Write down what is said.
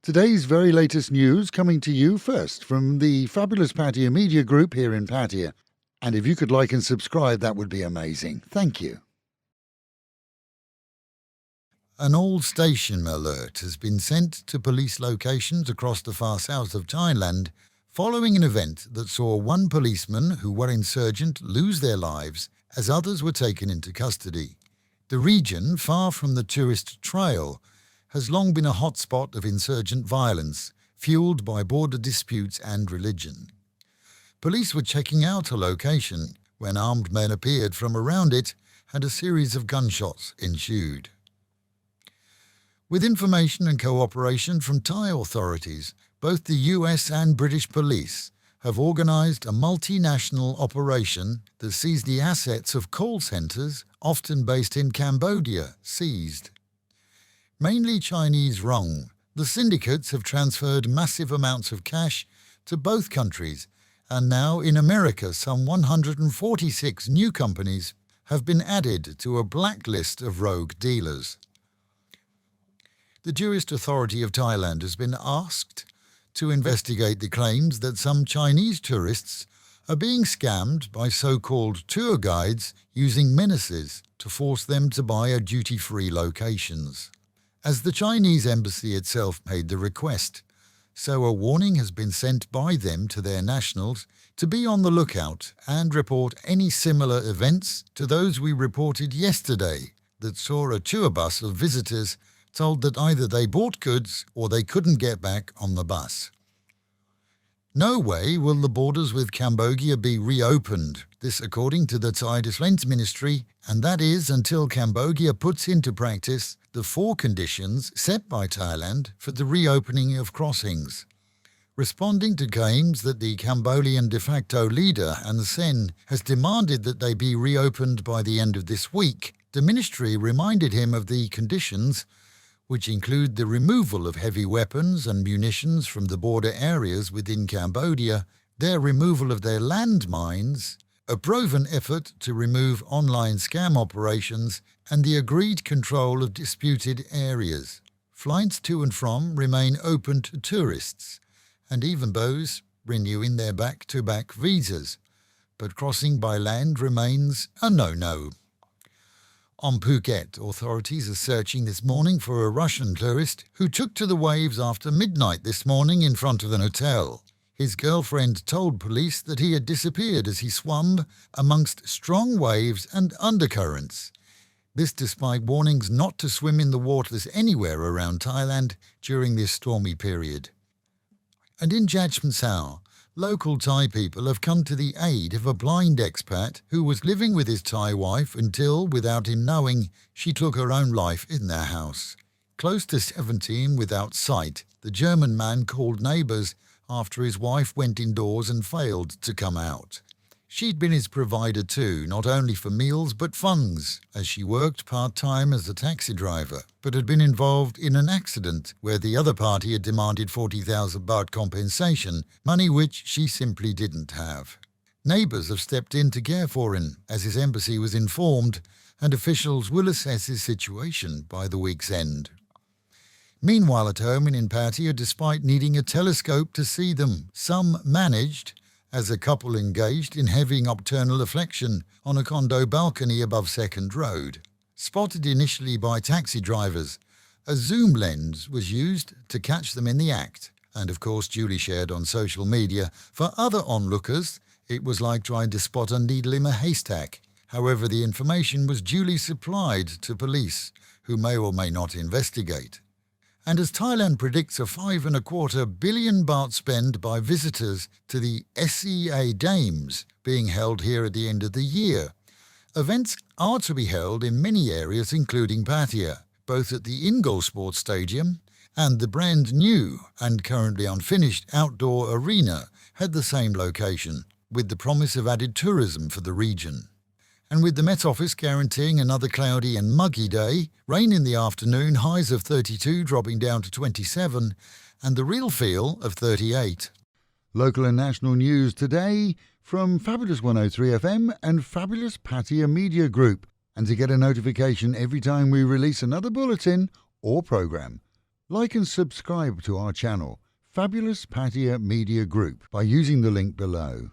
Today's very latest news coming to you first from the fabulous Pattaya Media Group here in Pattaya. And if you could like and subscribe, that would be amazing. Thank you. An all-station alert has been sent to police locations across the far south of Thailand following an event that saw one policeman who were insurgent lose their lives as others were taken into custody. The region, far from the tourist trail, has long been a hotspot of insurgent violence, fueled by border disputes and religion. Police were checking out a location when armed men appeared from around it and a series of gunshots ensued. With information and cooperation from Thai authorities, both the US and British police have organised a multinational operation that sees the assets of call centres, often based in Cambodia, seized. Mainly Chinese-run, the syndicates have transferred massive amounts of cash to both countries, and now in America some 146 new companies have been added to a blacklist of rogue dealers. The Tourist Authority of Thailand has been asked to investigate the claims that some Chinese tourists are being scammed by so-called tour guides using menaces to force them to buy at duty-free locations. As the Chinese embassy itself made the request, so a warning has been sent by them to their nationals to be on the lookout and report any similar events to those we reported yesterday that saw a tour bus of visitors told that either they bought goods or they couldn't get back on the bus. No way will the borders with Cambodia be reopened, this according to the Thai Defence Ministry, and that is until Cambodia puts into practice the 4 conditions set by Thailand for the reopening of crossings. Responding to claims that the Cambodian de facto leader, Hun Sen, has demanded that they be reopened by the end of this week, the ministry reminded him of the conditions, which include the removal of heavy weapons and munitions from the border areas within Cambodia, their removal of their landmines, a proven effort to remove online scam operations, and the agreed control of disputed areas. Flights to and from remain open to tourists, and even those renewing their back-to-back visas, but crossing by land remains a no-no. On Phuket, authorities are searching this morning for a Russian tourist who took to the waves after midnight this morning in front of an hotel. His girlfriend told police that he had disappeared as he swam amongst strong waves and undercurrents. This despite warnings not to swim in the waters anywhere around Thailand during this stormy period. And in Jajmansao, local Thai people have come to the aid of a blind expat who was living with his Thai wife until, without him knowing, she took her own life in their house. Close to 17 without sight, the German man called neighbours after his wife went indoors and failed to come out. She'd been his provider too, not only for meals but funds, as she worked part-time as a taxi driver, but had been involved in an accident where the other party had demanded 40,000 baht compensation, money which she simply didn't have. Neighbours have stepped in to care for him, as his embassy was informed, and officials will assess his situation by the week's end. Meanwhile at home in Pattaya, despite needing a telescope to see them, some managed, as a couple engaged in heavy nocturnal afflection on a condo balcony above 2nd Road. Spotted initially by taxi drivers, a zoom lens was used to catch them in the act, and of course duly shared on social media. For other onlookers, it was like trying to spot a needle in a haystack. However, the information was duly supplied to police, who may or may not investigate. And as Thailand predicts a 5.25 billion baht spend by visitors to the SEA Games being held here at the end of the year, events are to be held in many areas including Pattaya, both at the Ingoal Sports Stadium and the brand new and currently unfinished outdoor arena had the same location, with the promise of added tourism for the region. And with the Met Office guaranteeing another cloudy and muggy day, rain in the afternoon, highs of 32 dropping down to 27, and the real feel of 38. Local and national news today from Fabulous 103 FM and Fabulous Pattaya Media Group. And to get a notification every time we release another bulletin or programme, Like and subscribe to our channel, Fabulous Pattaya Media Group, by using the link below.